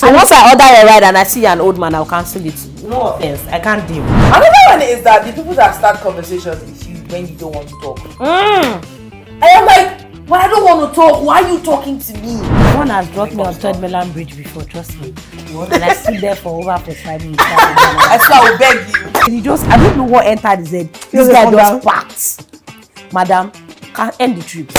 So once I order a ride and I see an old man, I'll cancel it. No offense, I can't deal. Another one is that the people that start conversations with you when you don't want to talk. I am like, well, I don't want to talk. Why are you talking to me? One has dropped me on Mainland bridge before, trust me. And I stood there for over 45 minutes. I said, I will beg you. And he just, I don't know what entered his head. This guy just packed. Madam, can't end the trip.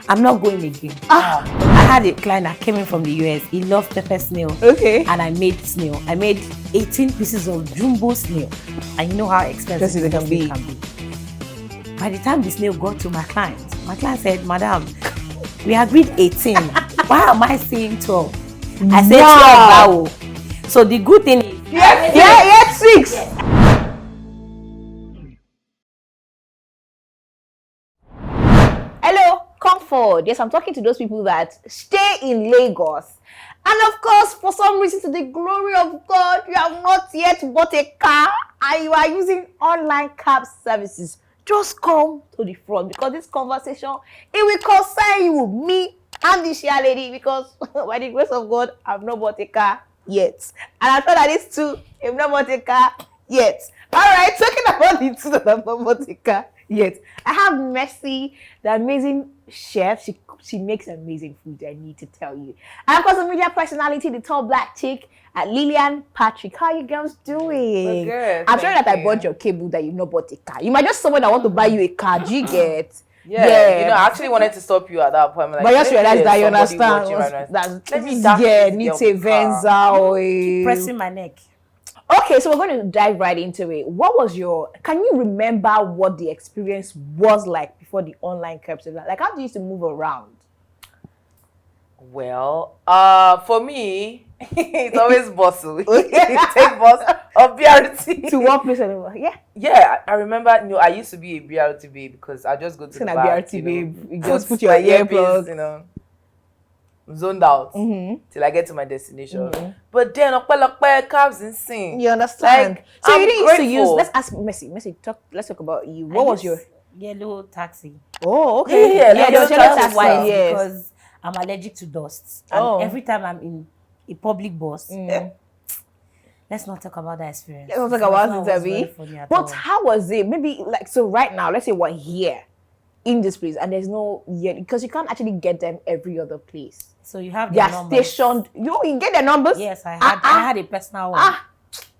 I'm not going again. I had a client that came in from the US. He loved pepper snail. Okay. And I made snail. I made 18 pieces of jumbo snail. And you know how expensive it can be. By the time the snail got to my client said, Madam, we agreed 18. Why am I saying 12? I said 12. So the good thing is, 6. Yes. Hello, comfort. Yes, I'm talking to those people that stay in Lagos. And of course, for some reason, to the glory of God, you have not yet bought a car and you are using online cab services. Just come to the front because this conversation, it will concern you, me, and the share lady, because by the grace of God, I've not bought a car yet. And I'm sure that these two have not bought a car yet. All right, talking about the two that have not bought a car yet. I have Mercy, the amazing chef. She makes amazing food, I need to tell you. And of course, the media personality, the tall black chick, Lillian Patrick. How are you girls doing? Good. I'm sure that I bought your cable that you've not bought a car. You might just someone that want to buy you a car. Do you get? Yeah. You know, I actually wanted to stop you at that point. Like, but just realize that you understand. Need a Venza or keep pressing my neck. Okay, so we're going to dive right into it. Can you remember what the experience was like before the online curb service? Like, how do you used to move around? Well, for me, it's always bustle. Take bus or BRT. To one place or another. Yeah. Yeah, I remember, I used to be a BRT babe because I just go to the back, BRT babe. You just put your earplugs, zoned out till I get to my destination. But then cabs insane. You understand? Like, so you didn't used to grateful. use. Let's ask Messi. Let's talk about you. What was your yellow taxi? Oh, okay. Yeah, yellow taxi. White because I'm allergic to dust. And every time I'm in a public bus, let's not talk about that experience. Let's not talk about it, but how was it? Maybe so right now, let's say we're here in this place and there's no because you can't actually get them every other place. So you have their numbers. Stationed. You can get their numbers? Yes, I had a personal one.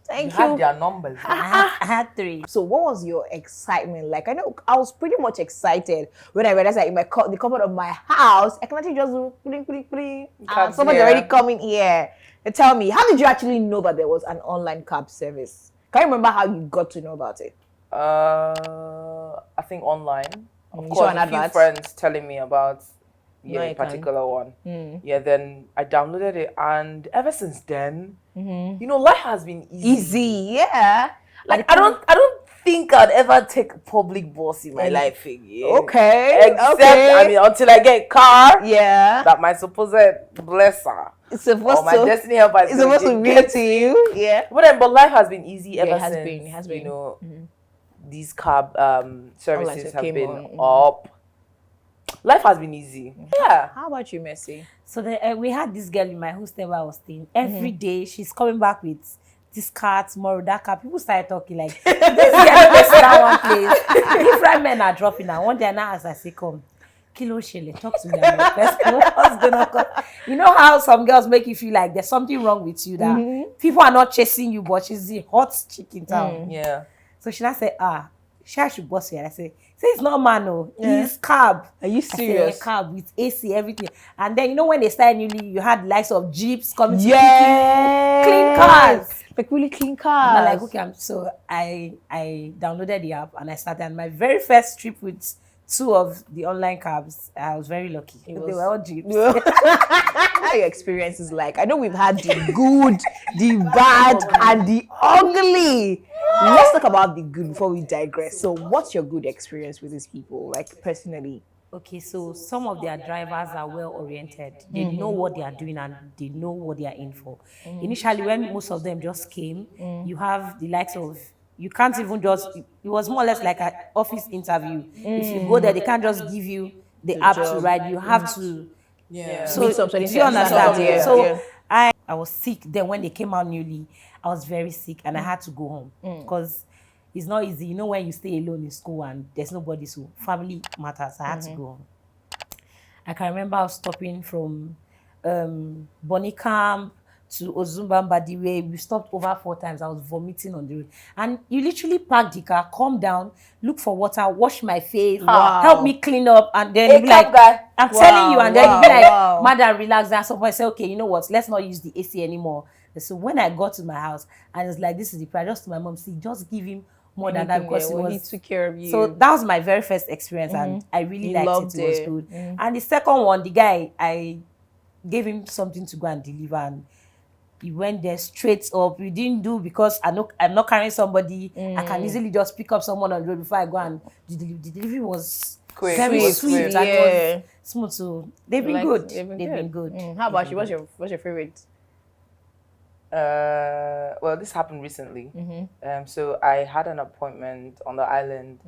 Thank you. Had their numbers. I had 3. So what was your excitement like? I know I was pretty much excited when I realized that in the cupboard of my house, I can actually just do pling. Someone's already coming here. Tell me, how did you actually know that there was an online cab service? Can you remember how you got to know about it? I think online. Of You saw course, an a few advert? friends telling me about No, a particular one. Yeah, then I downloaded it, and ever since then, life has been easy. Yeah. Like I don't think I'd ever take a public bus in my life again. Okay. Except until I get a car. Yeah. That my supposed blesser It's supposed or my destiny helper is supposed to be to you. Yeah. But life has been easy ever since. It has been. These cab services have been on. up. Life has been easy. Yeah. How about you, Messi? So we had this girl in my hostel where I was staying. Every day she's coming back with this car tomorrow, that car. People started talking like, this girl is that one place. Different men are dropping her. One day I now ask, I say, come, Kilo Shele, talk to me. Let's know what's gonna come. You know how some girls make you feel like there's something wrong with you, that people are not chasing you, but she's the hot chick in town. Yeah. So she now said, I should boss you. And I say it's not man, no. It's cab. Are you serious? I say, cab with AC, everything. And then when they started newly, you had likes of jeeps coming to clean cars. Like really clean cars. And I'm like, okay, so I downloaded the app and I started. And my very first trip with 2 of the online cabs, I was very lucky. They were all jeeps. How your experience is like? I know we've had the good, the bad, and the ugly. Let's talk about the good before we digress. So what's your good experience with these people, like personally? Okay, so some of their drivers are well oriented. They know what they are doing and they know what they are in for. Initially, when most of them just came, you have the likes of, you can't even just, it was more or less like an office interview. If you go there, they can't just give you the app to ride. You have to. Yeah. So So do you understand? Yeah. So I I was sick. Then when they came out newly, I was very sick and I had to go home because it's not easy. You know, when you stay alone in school and there's nobody, so family matters. I had to go home. I can remember I was stopping from Bonny Camp to Ozumba Mbadiwe. We stopped over 4 times. I was vomiting on the road. And you literally park the car, calm down, look for water, wash my face, help me clean up, and then you be like, I'm telling you, and then you be like, madam, relax. And so I say, okay, you know what? Let's not use the AC anymore. And so when I got to my house, and it's like, this is the price. Just to my mom, see, just give him more than that because he took care of you. So that was my very first experience, and I really liked it. It was good. And the second one, the guy, I gave him something to go and deliver, and he went there straight up. We didn't do because I'm not carrying somebody. I can easily just pick up someone on the road before I go and the delivery was quick, very sweet and it was smooth. So they've been good. They've been good. How about you? What's your favorite? Well, this happened recently. So I had an appointment on the island,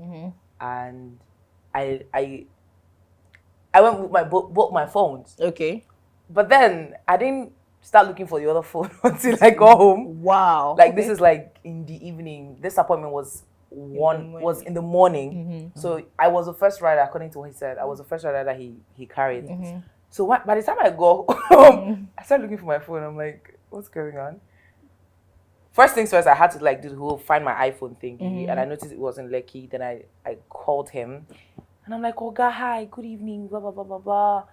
and I went with both my phones. Okay. But then I didn't start looking for the other phone until I got home. Wow. Like this is like in the evening. This appointment was in the morning. So I was the first rider, according to what he said. I was the first rider that he carried. So by the time I go home, I started looking for my phone. I'm like, what's going on? First things first, I had to like do the whole find my iPhone thingy, and I noticed it wasn't Lekki. Then I called him, and I'm like, oh God, hi, good evening, blah blah blah blah blah.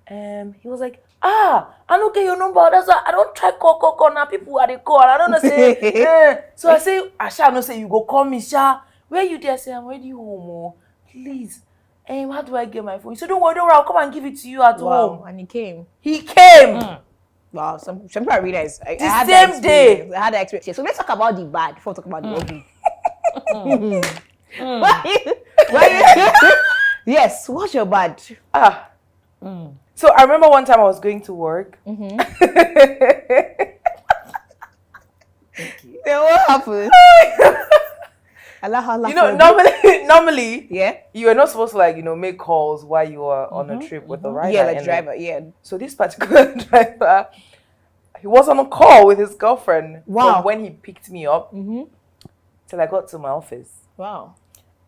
He was like, I don't get your number. That's why I don't try call now. People are they call. I don't know say. So I say, I shall not say you go call me, Sha. Where you there? Say I'm already home. Oh. Please. How do I get my phone? So don't worry, I'll come and give it to you at home. And he came. He came. Wow, some people are really nice. I the had same day. I had the experience. So let's talk about the bad before we talk about the ugly. Yes, what's your bad? So I remember one time I was going to work. Then what happened? Allah, you know, normally, yeah, you are not supposed to like make calls while you are on a trip with the rider. Yeah, the driver. Yeah. So this particular driver, he was on a call with his girlfriend. Wow. From when he picked me up till I got to my office. Wow.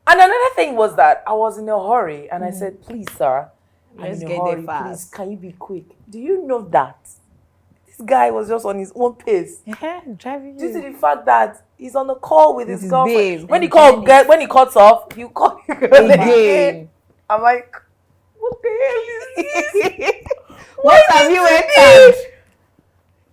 And another thing was that I was in a hurry, and I said, "Please, sir, let's I'm in get a hurry. there fast. Please, can you be quick?" Do you know that this guy was just on his own pace? Driving Due to the fact that he's on a call with his girlfriend. babe. When he cuts off, you call again. I'm like, what the hell is this? What have you entered?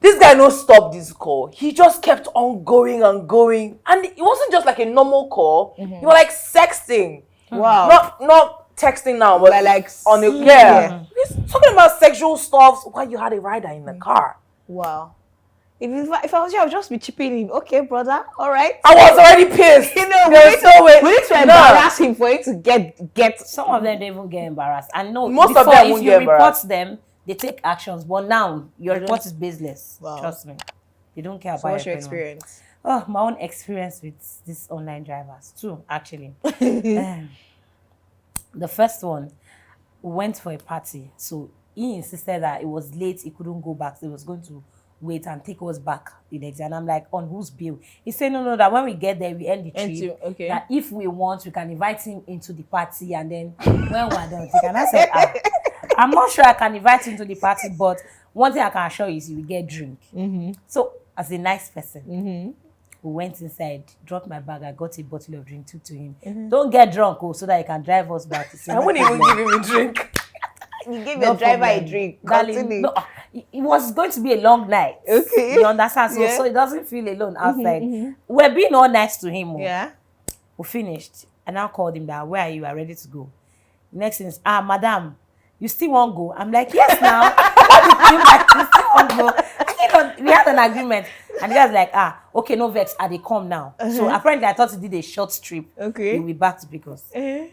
This guy no stop this call. He just kept on going and going. And it wasn't just like a normal call. You were like sexting. Wow. Not texting now, but like on a He's talking about sexual stuff while you had a rider in the car. Wow. If I was you, I would just be chipping in. Okay, brother. All right. I was already pissed. You know, there's no way. We need to embarrass him for him to get. Some of them don't even get embarrassed. And no, Most before, of them if won't you get report embarrassed. them, they take actions. But now your report is baseless. Wow. Trust me. They don't care So about what's your opinion. experience? Oh, my own experience with these online drivers too, actually. The first one, we went for a party. So he insisted that it was late, he couldn't go back. So he was going to wait and take us back the next day. And I'm like, on whose bill? He said, no, that when we get there, we end the trip. Okay. That if we want, we can invite him into the party. And then when we're done, and I said, I'm not sure I can invite him to the party, but one thing I can assure you is you will get drink. So as a nice person, we went inside, dropped my bag, I got a bottle of drink, took to him. Don't get drunk, so that he can drive us back. I wouldn't even give him a drink. You gave your driver a drink. Darling, no, it was going to be a long night. Okay. You understand? So he doesn't feel alone outside. We're being all nice to him. Yeah. We finished. And I called him that, where are you? I'm ready to go. Next thing is, madam, you still won't go? I'm like, yes, now. You still won't go? We had an agreement. And the guy's like, okay, no vex, they come now. So apparently I thought he did a short trip. Okay. He'll be back to pick us.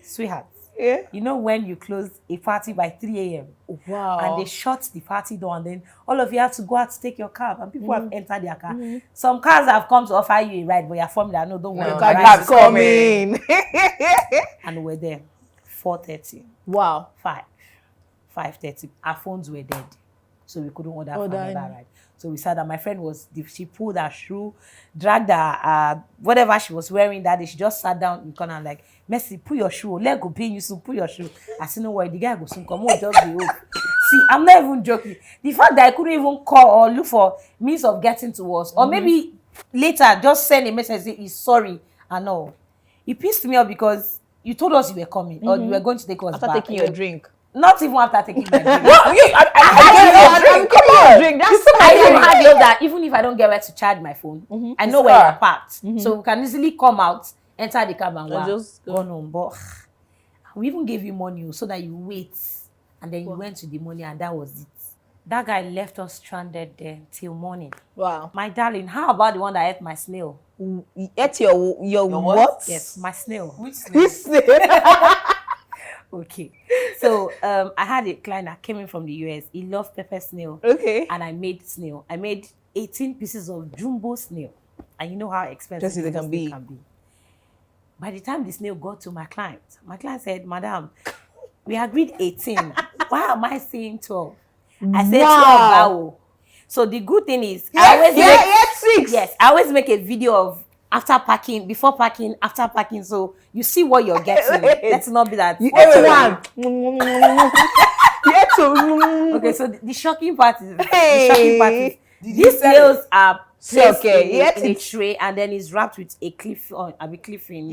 Sweetheart. Yeah. You know when you close a party by 3 a.m. Wow. And they shut the party door, and then all of you have to go out to take your cab, and people have entered their car. Some cars have come to offer you a ride, but you're forming that, no, don't worry. No, the my ride cab's is coming. And we're there. 4:30. Wow. 5:30. Our phones were dead. So we couldn't order for another ride. So So we sat down. My friend she pulled her shoe, dragged her, whatever she was wearing that day. She just sat down in the corner like, Mercy, put your shoe. Leg go pain you soon, put your shoe. I said, no worry, the guy go soon come. Oh, just be hope. See, I'm not even joking. The fact that I couldn't even call or look for means of getting to us, or maybe later just send a message say he's sorry and all. It pissed me off because you told us you were coming or you were going to take us After back. taking your drink. Not even after taking my drink. I'm taking your drink. That's so I even had love that even if I don't get where to charge my phone, I know where you're parked. So we can easily come out, enter the cab and just go home. But we even gave you money so that you wait. And then you went to the money and that was it. That guy left us stranded there till morning. Wow. My darling, how about the one that ate my snail? You ate your what? Yes, my snail. Which snail? Okay. So I had a client that came in from the US. He loved pepper snail. Okay. And I made snail. I made 18 pieces of jumbo snail. And you know how expensive Just as it jumbo can snail be. By the time the snail got to my client said, Madam, we agreed 18. Why am I saying 12? I said 12. Wow. So the good thing is, I always make a video of after packing, before packing, after packing. So you see what you're getting. Let's not be that. You ate one. Okay, so the shocking part is, these snails are placed in a tray and then it's wrapped with a clip film.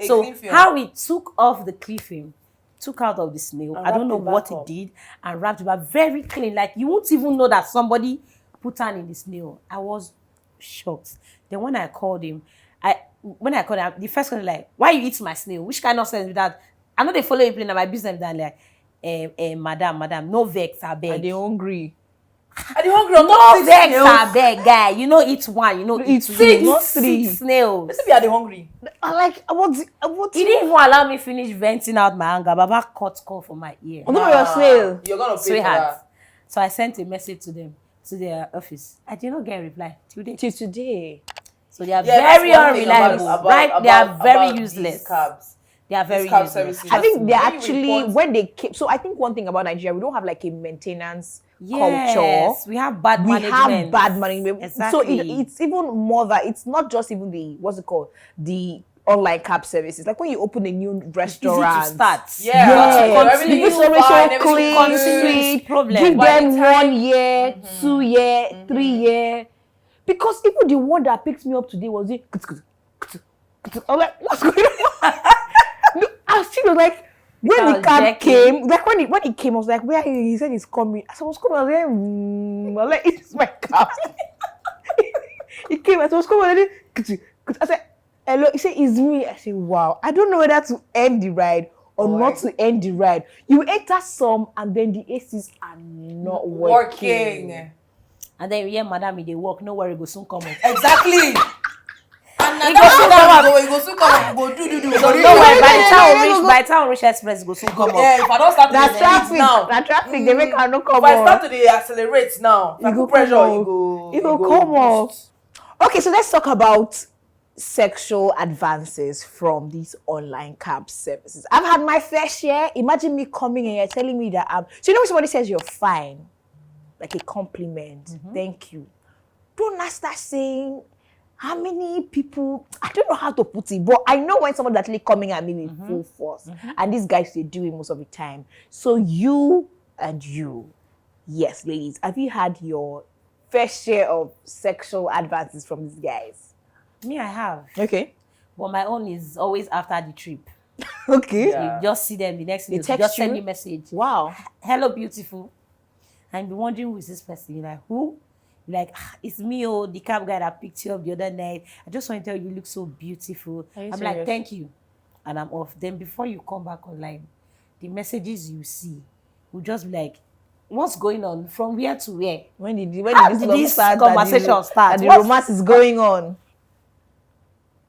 So how we took off the clip film, took out of the snail. I don't know what it did and wrapped it back very clean. Like you won't even know that somebody put hand in the snail. I was shocked. Then when I called him, the first question like, why you eat my snail? Which kind of sense with that? I know they follow you playing my business than like, madam, no vex, I beg. Are they hungry? No vex, I beg, guy. You know eat one, you know eat six, not three. Six snails. Let's be, are they hungry? I like what He didn't even allow me finish venting out my anger. Baba cut call for my ear. Oh, no, your snail. You're gonna pay for that. So I sent a message to them, to their office. I did not get a reply till today. So they are very unreliable, right? They are very useless. They are very useless. I think they actually, when they came, so I think one thing about Nigeria, we don't have like a maintenance culture. We have bad management. Exactly. So it's even more that it's not just even the, what's it called? The online cab services. Like when you open a new restaurant. Easy to start. Everything is so clean. Give them 1 year, 2 year, 3 year. Because even the one that picked me up today was it. I'm like, what's going on? No, I still was like, when the cab came, like when he came, I was like, where are you? He said he's coming. I said, I was coming. I was like, it's my cab. He came, I said, I was coming. I said, hello. He said, it's me. I said, wow. I don't know whether to end the ride or not to end the ride. You enter some and then the ACs are not working. And then you hear madam, they work. No worry, go soon come up. Exactly. And now you go soon come up. Go do. So no worry, by the time we reach express, go soon come up. Yeah, if I don't start to traffic now, that traffic they make her no come up. If I start to accelerate now, you go pressure, you go come up. Okay, so let's talk about sexual advances from these online cab services. I've had my fair share. Imagine me coming and you're telling me that so you know when somebody says you're fine, like a compliment, thank you. Don't now start saying how many people, I don't know how to put it, but I know when someone's actually coming at me with full force. And these guys, they do it most of the time. So you, yes, ladies, have you had your fair share of sexual advances from these guys? Me, I have. Okay. But my own is always after the trip. Okay. Yeah. You just see them the next day. They just send you a message. Wow. Hello, beautiful. And be wondering who is this person. You're like, who? You're like, it's me, the cab guy that picked you up the other night. I just want to tell you, you look so beautiful. I'm like, thank you. And I'm off. Then before you come back online, the messages you see will just be like, what's going on? From where to where? When did this conversation start? And the romance is going on.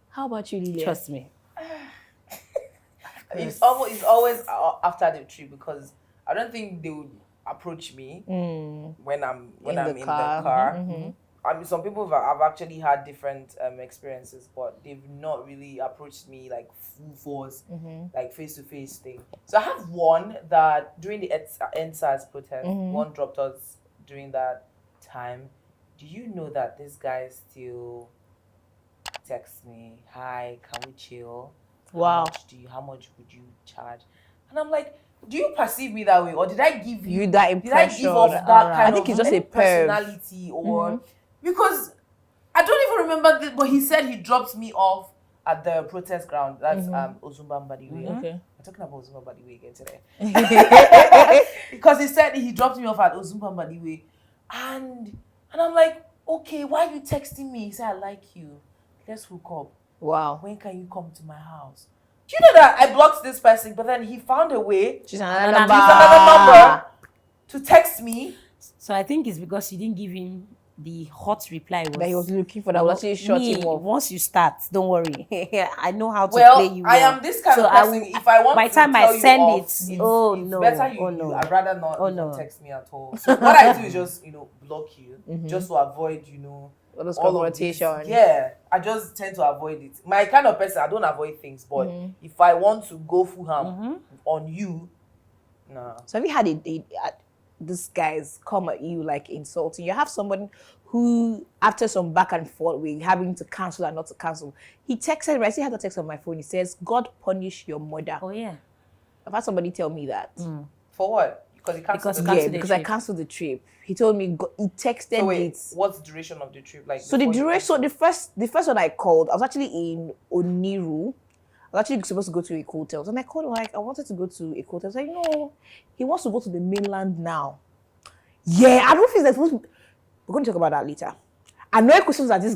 How about you, Lilia? Trust me. It's always after the trip because I don't think they would approach me when I'm in the car. I mean, some people have actually had different experiences, but they've not really approached me like full force, like face-to-face thing. So I have one that during the NSAS protest, one dropped us during that time, do you know that this guy still texts me, "Hi, can we chill? Wow. How much would you charge?" And I'm like, do you perceive me that way, or did I give You that Did I impression? give off that Alright. kind I think of it's just a perv. personality, or because I don't even remember this, but he said he dropped me off at the protest ground. That's Ozumba Mbadiwe. Okay. I'm talking about Ozumba Mbadiwe again today. Because he said he dropped me off at Ozumba Mbadiwe, and I'm like, okay, why are you texting me? He said, "I like you. Let's hook up. Wow. When can you come to my house?" Do you know that I blocked this person, but then he found a way. She's another Another number. Another number to text me. So I think it's because you didn't give him the hot reply. That he was looking for. That was actually shot him off. Once you start, don't worry. I know how to play you. I am this kind of person. If I want by the to time tell I you send off, it, it's no, better you, oh no, I'd rather not no. text me at all. So what I do is just block you, just to avoid All those all of this. confrontation. Yeah, I just tend to avoid it. My kind of person, I don't avoid things, but if I want to go full ham on you, no. So have you had these guys come at you like insulting? You have someone who, after some back and forth with having to cancel and not to cancel, he texted me. I still have the text on my phone. He says, "God punish your mother." Oh yeah. I've had somebody tell me that. For what? Because he canceled Because I cancelled the trip. He told me he texted So me. wait, what's the duration of the trip? Like, So the duration. So the first one I called, I was actually in Oniru. I was actually supposed to go to a hotel, and I called him like I wanted to go to a hotel. I was like, no, he wants to go to the mainland now. Yeah, I don't think that's supposed to. We're going to talk about that later. I know questions that these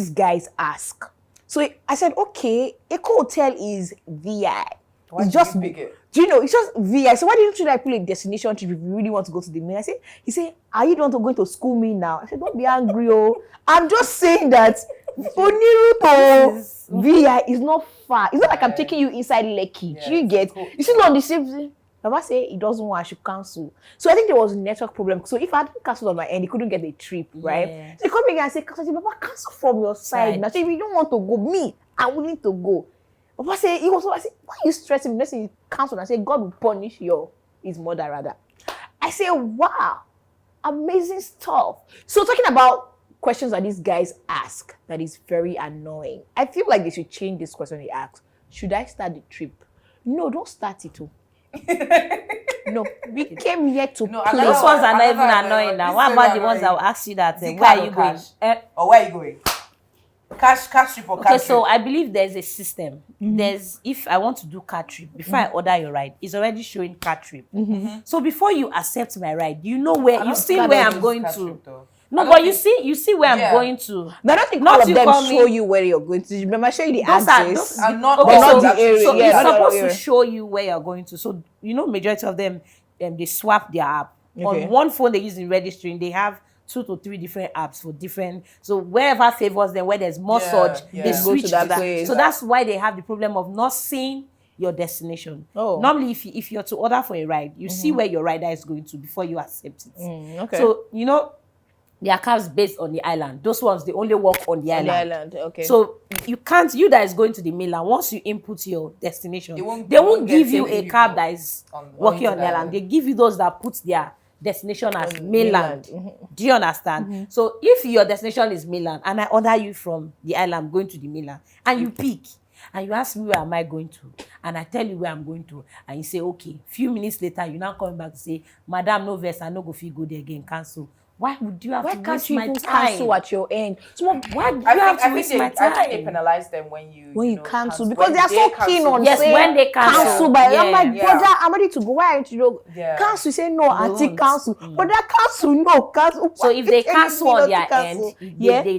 guys ask. So I said, okay, a hotel is VI. Why It's did just you pick it? Do you know, it's just VI. So why didn't you like put a destination trip if you really want to go to the main? He said, "Are you going to school me now?" I said, "Don't be angry, oh. I'm just saying that Oniru to VI is not far. It's not like I'm taking you inside Lekki. Yeah, Do you get? cool. You see, not the same thing. Baba say he doesn't want I should cancel. So I think there was a network problem. So if I hadn't canceled on my end, he couldn't get the trip, right? Yeah. So he come again and say, Baba, cancel from your side. Now, so if you don't want to go, I'm willing to go. Baba say, I said, why are you stressing me? Let's say you cancel. I say, God will punish his mother rather. I say, wow, amazing stuff. So talking about questions that these guys ask that is very annoying. I feel like they should change this question they ask. Should I start the trip? No, don't start it too. No, we came here to play. Those ones are not even annoying now. What about the ones that will ask you that where are you going? Or where are you going? Cash trip or Okay, cash so trip? I believe there's a system. There's, if I want to do car trip, before I order your ride, it's already showing car trip. So before you accept my ride, you know where, you see where I'm going to. No, but you see where I'm going to. But I don't think Not all of you them call me- show you where you're going to. Remember, I show you the Those are- address. those- I'm not Okay, not so, the area, so yeah, it's not the supposed area. to show you where you're going to. So majority of them, they swap their app. Okay. On one phone they use in registering, they have 2 to 3 different apps for different. So wherever favors them, where there's more surge, yeah. they Go to switch that to that. place. So that's why they have the problem of not seeing your destination. Oh. Normally, if you're to order for a ride, you see where your rider is going to before you accept it. Okay. So there are cars based on the island. Those ones, they only work on the on island. the island, okay. So you that is going to the mainland, once you input your destination, They won't give get you same a cab people that is on working on the the island. island. They give you those that put their destination as mainland. mainland. Do you understand? So if your destination is mainland and I order you from the island going to the mainland and you pick and you ask me where am I going to and I tell you where I'm going to and you say okay, few minutes later you now coming back to say, Madam, no verse, I no go fit go there again, cancel. Why would you have to waste my time? Cancel at your end? So Why do you have to waste my I think they time? penalize them when you cancel, cancel. because When they are so keen cancel. on Yes, saying when they cancel. by I'm Yeah. like, brother, I'm ready to go. Why aren't you Yeah. cancel? You say no, auntie, won't. cancel. But that cancel, no, cancel. So Why if they you telling cancel me on not to their cancel? end, yeah, they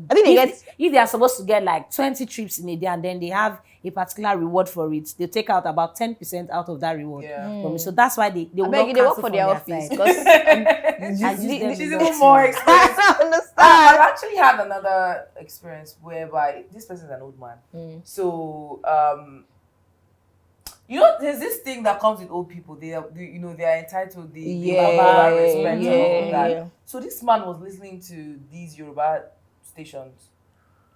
I think they if they are supposed to get like 20 trips in a day and then they have a particular reward for it, they take out about 10% out of that reward from it. So that's why they will I not beg you, they work cancel for from their their office side. because I use them She's in even that more too. experienced. I understand. I've actually had another experience whereby this person is an old man. So there's this thing that comes with old people. They are entitled the Yoruba respect and all that. yeah. So this man was listening to these Yoruba stations,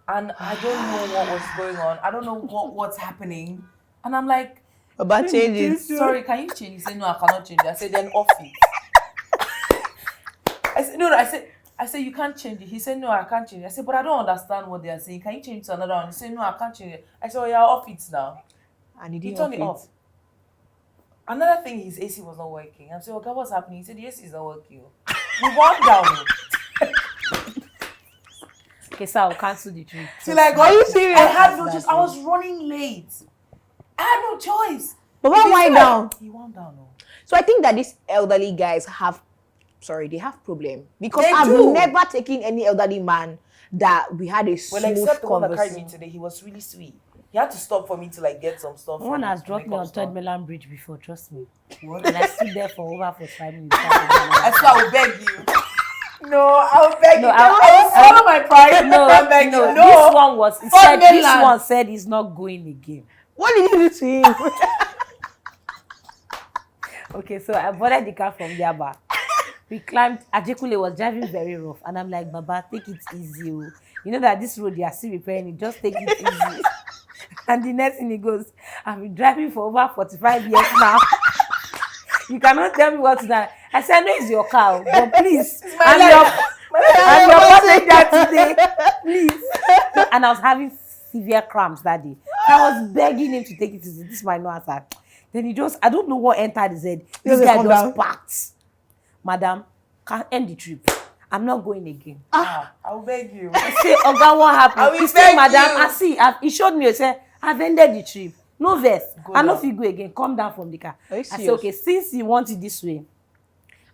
and I don't know what was going on. I don't know what's happening, and I'm like, About changes. sorry, can you change? He said, no, I cannot change it. I said, then off it. said, no, I said, you can't change it. He said, no, I can't change it. I said, but I don't understand what they are saying. Can you change it to another one? He said, no, I can't change it. I said, oh, yeah, off it now. And He turned it off. Another thing, his AC was not working. I said, okay, what's happening? He said, the AC is not working. We walked down. Okay, so I'll cancel the trip. So like, Are you serious? I had no choice. I was running late. I had no choice. But why wind down? He wound down. No. So I think that these elderly guys they have problem. Because They I've do. never taken any elderly man that we had a smooth Well, except the one that carried me conversation. today, he was really sweet. He had to stop for me to like get some stuff. One from has the dropped me makeup on store. Third Mainland Bridge before, trust me. What? And I stood there for over 45 minutes. I swear I will beg you. No, I will beg No, you. I will swallow my pride. No, I beg you. no, No. this one was, he Third said, this Mainland. one said he's not going again. What did you do to him? Okay, so I boarded the car from Yaba. We climbed, Ajekule was driving very rough. And I'm like, Baba, take it easy. Oh. You know that this road, you are still repairing it. Just take it easy. And the next thing he goes, I've been driving for over 45 years now. You cannot tell me what to do. I said, I know it's your car, but please. I'm your passenger today. Please. And I was having severe cramps that day. I was begging him to take it easy. This might not answer. Then he just, I don't know what entered his head. This Just guy calm just down. packed. Madam, can't end the trip. I'm not going again. I will beg you. I say, Oga, what I happened? will He said, beg Madam, you. I see. He showed me. He said, I've ended the trip. No verse. Go I know down. if you go again, come down from the car. Are you I said, serious? okay, since you want it this way,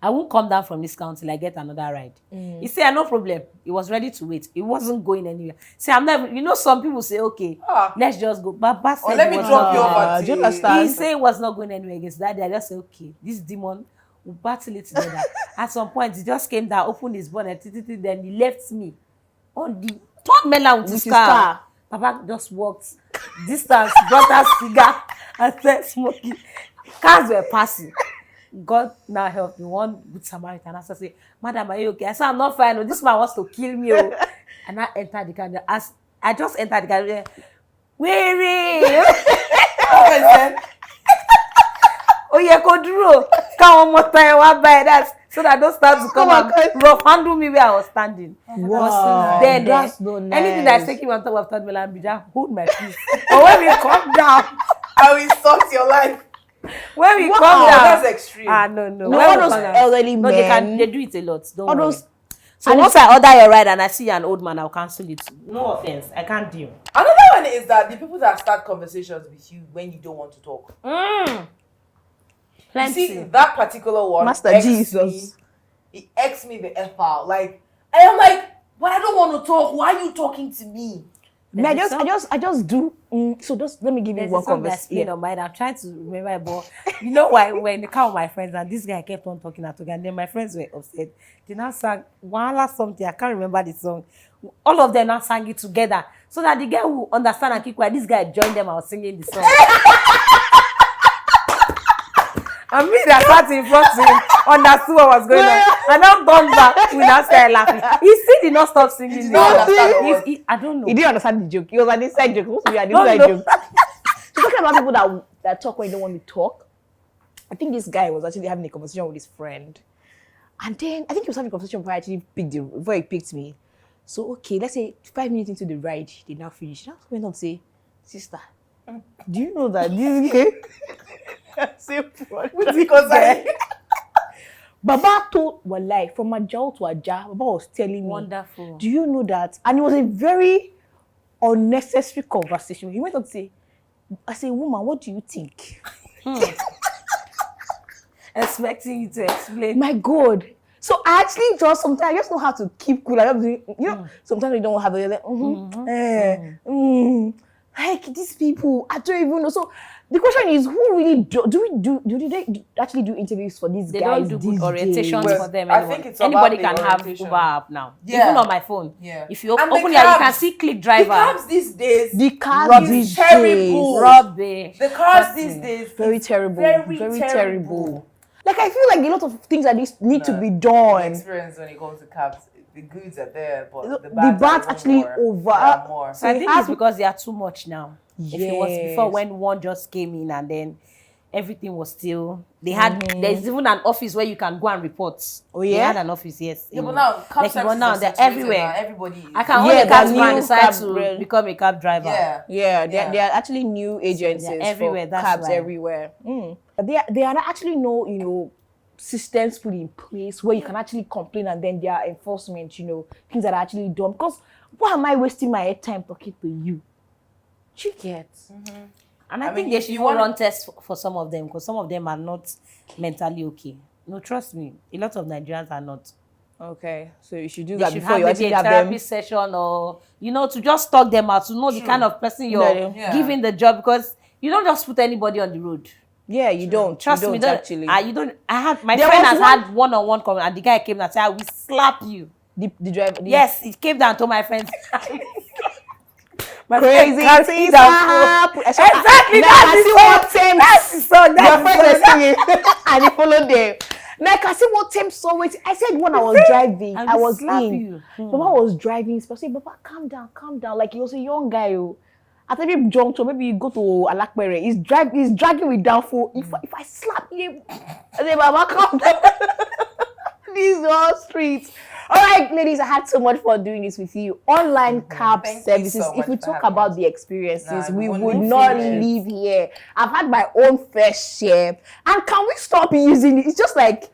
I won't come down from this car until I get another ride. He said, no problem. He was ready to wait. He wasn't going anywhere. See, I'm never, you know, some people say, okay, let's just go. Baba said Or let he me was drop not you going off anywhere. at do you the- understand? He said he was not going anywhere against that day. I just said, okay, this demon will battle it together. At some point, he just came down, opened his bonnet, then he left me on the third Mainland with his car. Papa just walked distance, brought us cigar, and started smoking. Cars were passing. God now help me. One good Samaritan asked us, say, Madam, are you okay? I said, I'm not fine. Oh, this man wants to kill me. Oh. And I entered the car. As I just entered the car, where? Oh yeah, go duro. Come one more time, one by that, so that I don't start to come and rough handle me where I was standing. Wow, Then that's no nice. anything that's taking me on top of Third Mainland Bridge, I hold my peace. But when we come down, I will insult your life. when we Wow, come down, that's extreme. no. No, When all we those come down- elderly no, men. they do it a lot. Don't All worry. those. So and once I order your ride and I see an old man, I'll cancel it. No offense, I can't deal. Another one is that the people that start conversations with you when you don't want to talk. You Plenty. see, that particular one, Master X Jesus. he X me the F out. Like, I am like, but I don't want to talk. Why are you talking to me? I There's a just do. So just let me give you There's one a song that's conversation. playing on my mind. I'm trying to remember it, but you know why? When the car with my friends and this guy kept on talking and talking, and then my friends were upset. They now sang Wala something. I can't remember the song. All of them now sang it together, so that the guy who understand and keep quiet. This guy joined them. I was singing the song. And me that sat in front of him understood what was going on. And now gone back, we now started laughing. He still did not stop singing. did not understand the word. I don't know. He didn't understand the joke. It was an inside joke. It was supposed to be an No, inside no. joke. So talking about people that talk when you don't want to talk. I think this guy was actually having a conversation with his friend. And then I think he was having a conversation before he picked me. So okay, let's say 5 minutes into the ride, they now finish. Now went on to say, sister, do you know that this guy Because Baba told Walai from Ajao to Aja, Baba was telling me, Wonderful. do you know that? And it was a very unnecessary conversation. He went on to say, as a woman, what do you think? Expecting you to explain. My God. So I actually sometimes I just know how to keep cool. I just do, sometimes you don't have it. Like these people, I don't even know. So the question is, who really do they actually do interviews for these They guys? don't do these good orientations days? for them I anymore. think it's Anybody about can the have orientation. Uber app now. Yeah. Even on my phone. Yeah. If you And the open it, you can cabs- see click the driver. cabs these days, The cars Rubbish. these Terrible. days, Rubbish. the cars Trust these me. days, very is terrible, very terrible. Like I feel like a lot of things that need to be The done. experience when it comes to cabs, the goods are there, but the The bads bad's are actually more. over. They are more. So I think has- it's because they are too much now. If it was before Yes. when one just came in and then everything was still. They had there's even an office where you can go and report. Oh They yeah. had an office, yes. Yeah, but now cab but services now are they're saturated everywhere. now. Everybody. I can Yeah, only the cab new and decide cab to brand. become a cab driver. Yeah. Yeah, Yeah. there are actually new agencies everywhere, for that's cabs why. everywhere. There are actually no, systems put in place where you can actually complain and then there are enforcement, things that are actually done. Because why am I wasting my time talking to you? You get. And I I think mean, they if should you even wanna- run tests for some of them because some of them are not mentally okay. No, trust me. A lot of Nigerians are not. Okay, so you should do They that should before have you maybe actually a have therapy them. session or, to just talk them out, to know the kind of person you're Yeah. giving the job because you don't just put anybody on the road. Yeah, you don't. Trust you me, don't actually. you don't. I had my There friend was has one- had one-on-one comment and the guy came and said, "I will slap you." the driver. Yes, he came down to my friend. My Crazy friend can't things see that happen. Exactly, Now I that's see the what song. Tim. That's the song. Your That's friend the is song. singing, and he followed them. Now I can see what Tim saw it. I said when I was driving, I will was slap in. you. Baba was driving. He said, "Baba, calm down. Like he was a young guy. Oh. At every juncture, maybe you go to Alakpere. He's dragging me down for if I slap him. I said, Baba, calm down. These are streets. All right, ladies, I had so much fun doing this with you. Online cab Thank you services. so If much we for talk having about us. the experiences, Nah, we we would won't not finish. leave here. I've had my own fair share. And can we stop using it? It's just like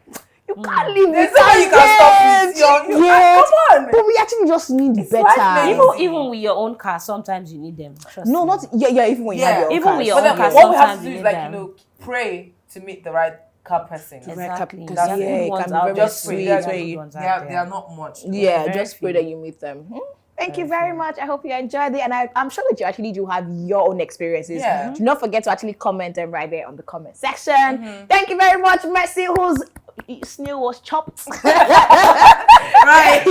you can't live There's without no way you can stop it. Yes. Come on. But we actually just need life better. now. Even with your own car, sometimes you need them. Trust No, me. not yeah. Even when you have Yeah. your own Even cars. with your But own then car, what we have to sometimes do you is need pray to meet the right cab person. Exactly. Because, There are yeah, good it ones can be out very there. Just sweet. pray. Where Good you, ones out They there. are not much. yeah, very just pray few. that you meet them. Thank you very much. I hope you enjoyed it, and I'm sure that you actually do have your own experiences. Yeah. Do not forget to actually comment them right there on the comment section. Thank you very much, Messi, whose snail was chopped. Right.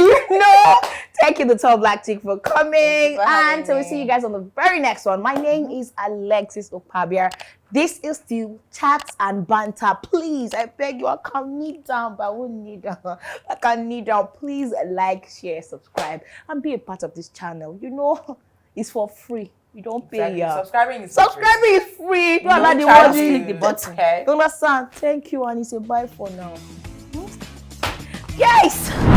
Thank you, the Tall Black Chick, for coming. for having And so we'll me. see you guys on the very next one. My name is Alexis Okpabia. This is still Chats and Banter. Please, I beg you, I can kneel down, but I won't kneel down. I can kneel down. Please like, share, subscribe, and be a part of this channel. It's for free. You don't pay. Exactly. Subscribing is Subscribing is free. Don't allow the charge word you. in. Click the button. Okay. You understand? Thank you, and it's a bye for now. Yes.